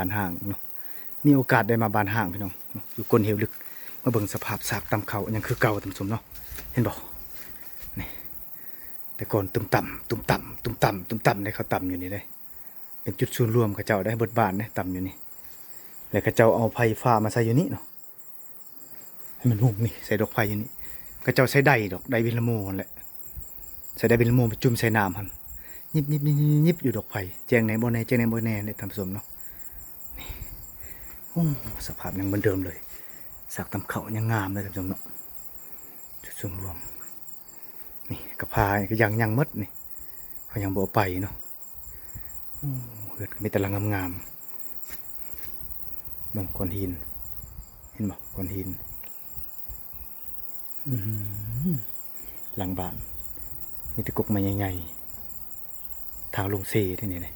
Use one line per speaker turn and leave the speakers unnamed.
บานห่างเนาะมีโอกาสได้มาบานห่างพี่น้องอยู่ก้นเหวลึกมาเบิ่งสภาพซากตำเขายังคือเก่าตำสมเนาะเห็นบ่นี่แต่ก่อนตุ่มต่ำตุ่มต่ำตุ่มต่ำตุ่มต่ำได้เขาต่ำอยู่นี่ได้เป็นจุดศูนย์รวมเขาเจ้าได้เบิดบานเนี่ยต่ำอยู่นี่แล้วเขาเจ้าเอาไผ่ฟ้ามาใส่อยู่นี่เนาะให้มันหุ่งนี่ใส่ดอกไผ่อยู่นี่เขาเจ้าใช้ได้ดอกได้วิลโมนั่นแหละใส่ได้วิลโมไปจุ่มใส่น้ำหันยิบอยู่ดอกไผ่แจงไหนบ่แน่แจงไหนบ่แน่เนี่ยตำสมเนาะโอ้สภาพยังเหมือนเดิมเลยสากตำเขายังงามเลยท่านผู้ชมเนาะจุดศูนย์รวมนี่กระพายก็ยังมดนี่เขายังบ่ไปเนาะเกิดมีแต่ละงามบางก้อนหินเห็นบ่ก้อนหินหลังบ้านมีตะกุกมาใหญ่ๆทางลงเซที่นี่เลย